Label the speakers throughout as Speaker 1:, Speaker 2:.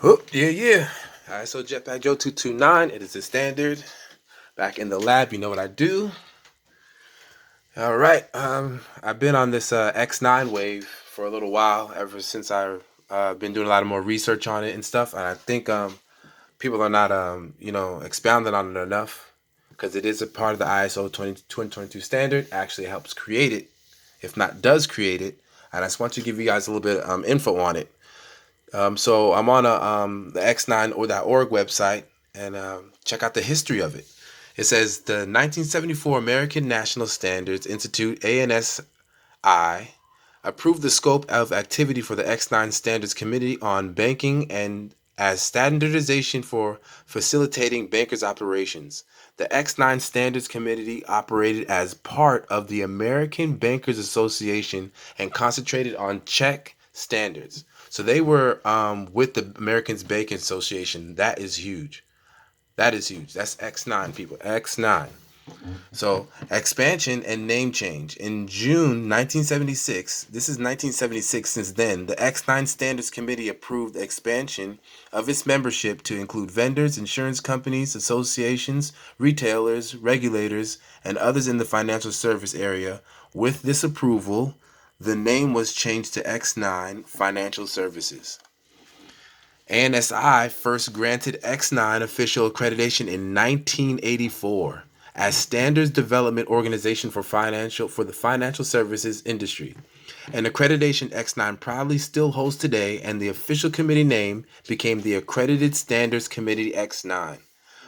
Speaker 1: Oh, yeah, yeah. All right, so Jetpack Joe 229, it is the standard. Back in the lab, you know what I do. All right, I've been on this X9 wave for a little while, ever since I've been doing a lot of more research on it and stuff. And I think people are not, expounding on it enough because it is a part of the ISO 2022 standard. Actually helps create it, if not does create it. And I just want to give you guys a little bit of info on it. So I'm on the x9.org website and check out the history of it. It says the 1974 American National Standards Institute (ANSI) approved the scope of activity for the X9 Standards Committee on Banking and as standardization for facilitating bankers' operations. The X9 Standards Committee operated as part of the American Bankers Association and concentrated on check standards. So they were with the Americans Banking Association. That is huge. That is huge. That's X9, people. X9. So, expansion and name change. In June 1976, this is 1976 since then, the X9 Standards Committee approved expansion of its membership to include vendors, insurance companies, associations, retailers, regulators, and others in the financial service area. With this approval, the name was changed to X9 Financial Services. ANSI first granted X9 official accreditation in 1984 as Standards Development Organization for the financial services industry. An accreditation X9 proudly still holds today, and the official committee name became the Accredited Standards Committee X9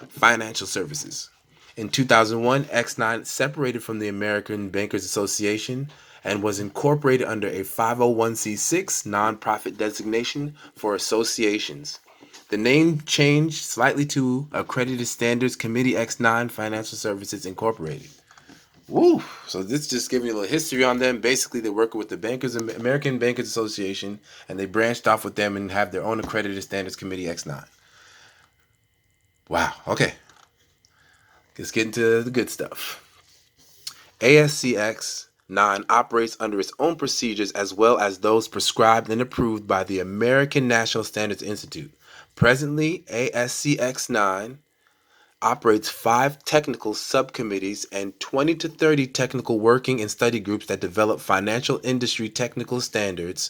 Speaker 1: Financial Services. In 2001, X9 separated from the American Bankers Association and was incorporated under a 501c6 nonprofit designation for associations. The name changed slightly to Accredited Standards Committee X9 Financial Services Incorporated. Woo! So this just giving you a little history on them. Basically, they're working with the American Bankers Association, and they branched off with them and have their own Accredited Standards Committee X9. Wow. Okay. Let's get into the good stuff. ASCX 9 operates under its own procedures as well as those prescribed and approved by the American National Standards Institute. Presently, ASCX 9 operates 5 technical subcommittees and 20 to 30 technical working and study groups that develop financial industry technical standards,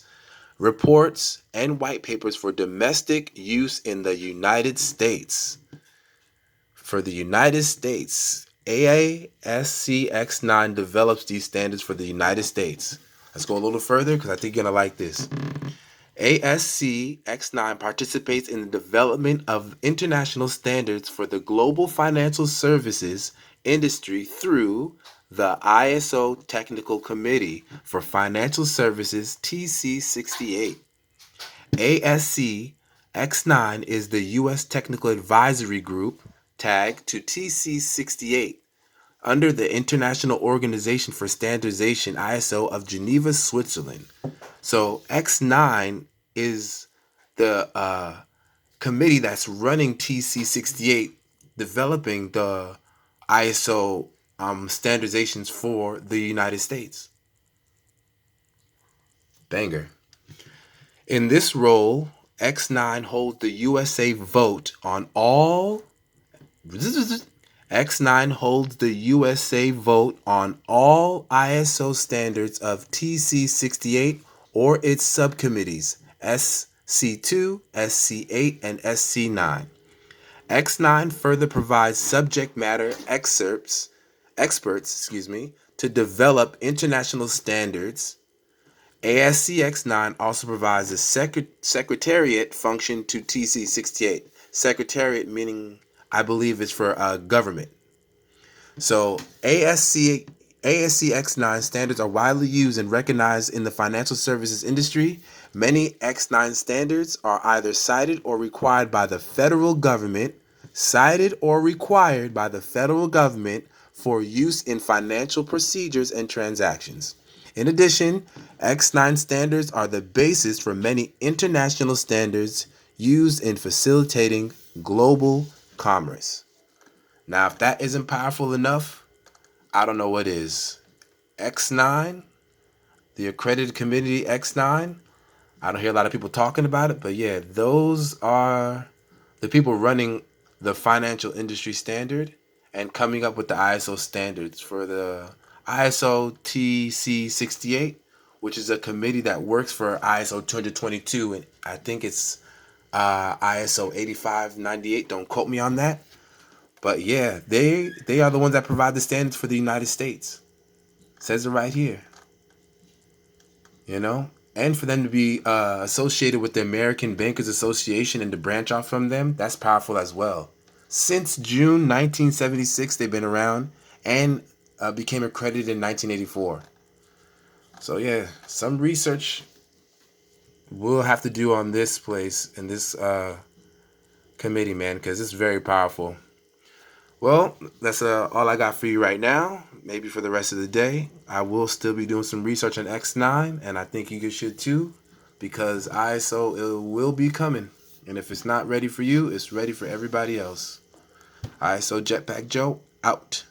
Speaker 1: reports, and white papers for domestic use in the United States. For the United States, AASCX9 develops these standards for the United States. Let's go a little further because I think you're going to like this. ASCX9 participates in the development of international standards for the global financial services industry through the ISO Technical Committee for Financial Services TC68. ASC X9 is the U.S. Technical Advisory Group tag to TC68 under the International Organization for Standardization ISO of Geneva, Switzerland. So X9 is the committee that's running TC68, developing the ISO standardizations for the United States. Banger. In this role, X9 holds the USA vote on all. X9 holds the USA vote on all ISO standards of TC68 or its subcommittees SC2, SC8, and SC9. X9 further provides subject matter experts, to develop international standards. ASCX9 also provides a secretariat function to TC68. Secretariat meaning, I believe, is for government. So ASCX9 standards are widely used and recognized in the financial services industry. Many X9 standards are either cited or required by the federal government, for use in financial procedures and transactions. In addition, X9 standards are the basis for many international standards used in facilitating global commerce. Now, if that isn't powerful enough, I don't know what is. X9, the Accredited Committee X9, I don't hear a lot of people talking about it, but yeah, those are the people running the financial industry standard and coming up with the ISO standards for the ISO TC 68, which is a committee that works for ISO 222, and I think it's ISO 8598. Don't quote me on that. But yeah, they are the ones that provide the standards for the United States. Says it right here, you know? And for them to be associated with the American Bankers Association and to branch off from them, that's powerful as well. Since June 1976, they've been around and became accredited in 1984. So yeah, some research we'll have to do on this place and this committee, man, because it's very powerful. Well, that's all I got for you right now. Maybe for the rest of the day. I will still be doing some research on X9, and I think you should too, because ISO it will be coming. And if it's not ready for you, it's ready for everybody else. ISO Jetpack Joe, out.